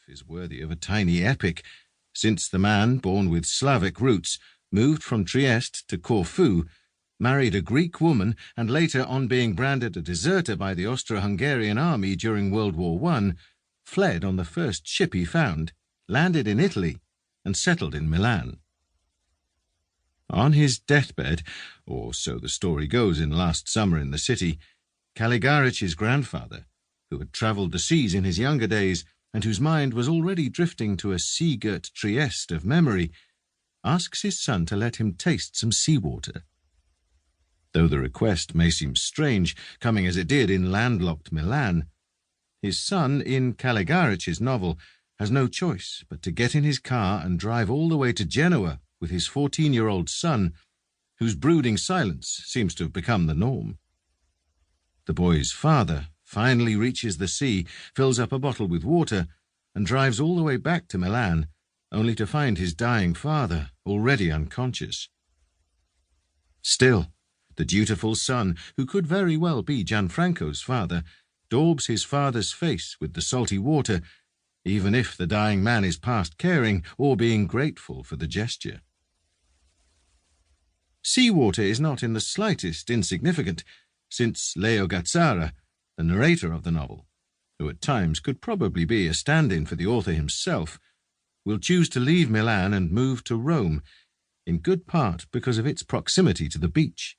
is worthy of a tiny epic, since the man, born with Slavic roots, moved from Trieste to Corfu, married a Greek woman, and later, on being branded a deserter by the Austro-Hungarian army during World War I, fled on the first ship he found, landed in Italy, and settled in Milan. On his deathbed, or so the story goes in Last Summer in the City, Calligarich's grandfather, who had travelled the seas in his younger days and whose mind was already drifting to a sea-girt Trieste of memory, asks his son to let him taste some seawater. Though the request may seem strange, coming as it did in landlocked Milan, his son, in Calligarich's novel, has no choice but to get in his car and drive all the way to Genoa with his 14-year-old son, whose brooding silence seems to have become the norm. The boy's father finally reaches the sea, fills up a bottle with water, and drives all the way back to Milan, only to find his dying father already unconscious. Still, the dutiful son, who could very well be Gianfranco's father, daubs his father's face with the salty water, even if the dying man is past caring or being grateful for the gesture. Seawater is not in the slightest insignificant, since Leo Gazarra, the narrator of the novel, who at times could probably be a stand-in for the author himself, will choose to leave Milan and move to Rome, in good part because of its proximity to the beach.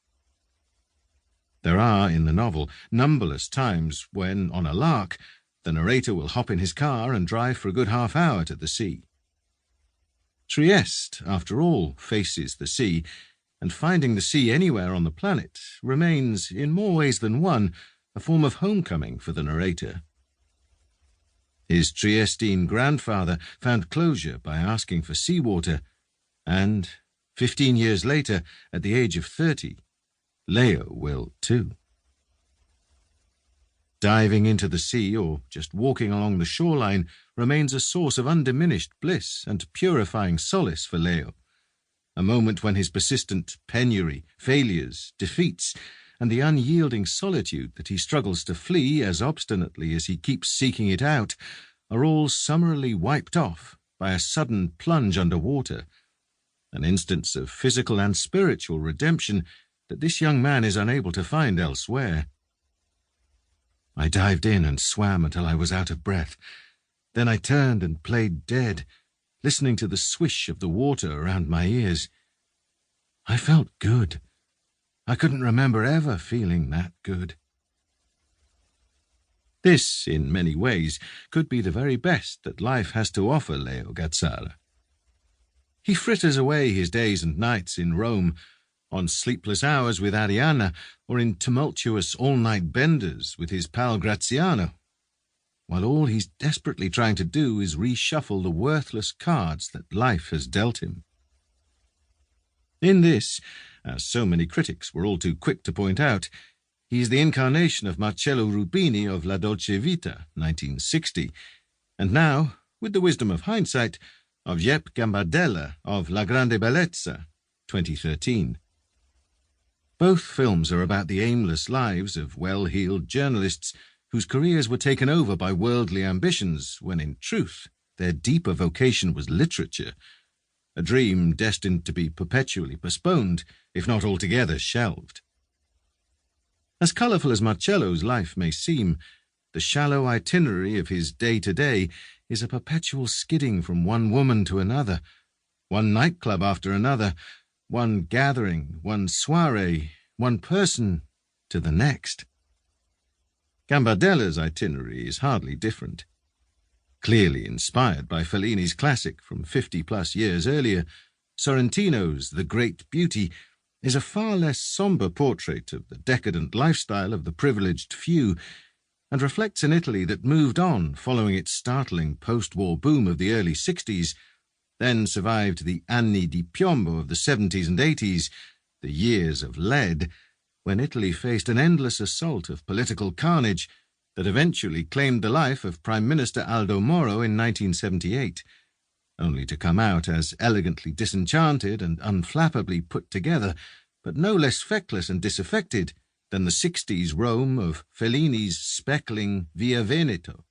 There are, in the novel, numberless times when, on a lark, the narrator will hop in his car and drive for a good half hour to the sea. Trieste, after all, faces the sea, and finding the sea anywhere on the planet remains, in more ways than one, a form of homecoming for the narrator. His Triestine grandfather found closure by asking for seawater, and, 15 years later, at the age of 30, Leo will too. Diving into the sea or just walking along the shoreline remains a source of undiminished bliss and purifying solace for Leo, a moment when his persistent penury, failures, defeats, and the unyielding solitude that he struggles to flee as obstinately as he keeps seeking it out are all summarily wiped off by a sudden plunge under water, an instance of physical and spiritual redemption that this young man is unable to find elsewhere. I dived in and swam until I was out of breath. Then I turned and played dead, listening to the swish of the water around my ears. I felt good. I couldn't remember ever feeling that good. This, in many ways, could be the very best that life has to offer Leo Gazarra. He fritters away his days and nights in Rome, on sleepless hours with Arianna, or in tumultuous all-night benders with his pal Graziano, while all he's desperately trying to do is reshuffle the worthless cards that life has dealt him. In this, as so many critics were all too quick to point out, he is the incarnation of Marcello Rubini of La Dolce Vita, 1960, and now, with the wisdom of hindsight, of Jep Gambardella of La Grande Bellezza, 2013. Both films are about the aimless lives of well-heeled journalists whose careers were taken over by worldly ambitions when, in truth, their deeper vocation was literature, a dream destined to be perpetually postponed, if not altogether shelved. As colourful as Marcello's life may seem, the shallow itinerary of his day-to-day is a perpetual skidding from one woman to another, one nightclub after another, one gathering, one soirée, one person to the next. Gambardella's itinerary is hardly different. Clearly inspired by Fellini's classic from 50-plus years earlier, Sorrentino's The Great Beauty is a far less sombre portrait of the decadent lifestyle of the privileged few, and reflects an Italy that moved on following its startling post-war boom of the early 60s, then survived the anni di piombo of the 70s and 80s, the years of lead, when Italy faced an endless assault of political carnage that eventually claimed the life of Prime Minister Aldo Moro in 1978, only to come out as elegantly disenchanted and unflappably put together, but no less feckless and disaffected than the 60s Rome of Fellini's speckling Via Veneto.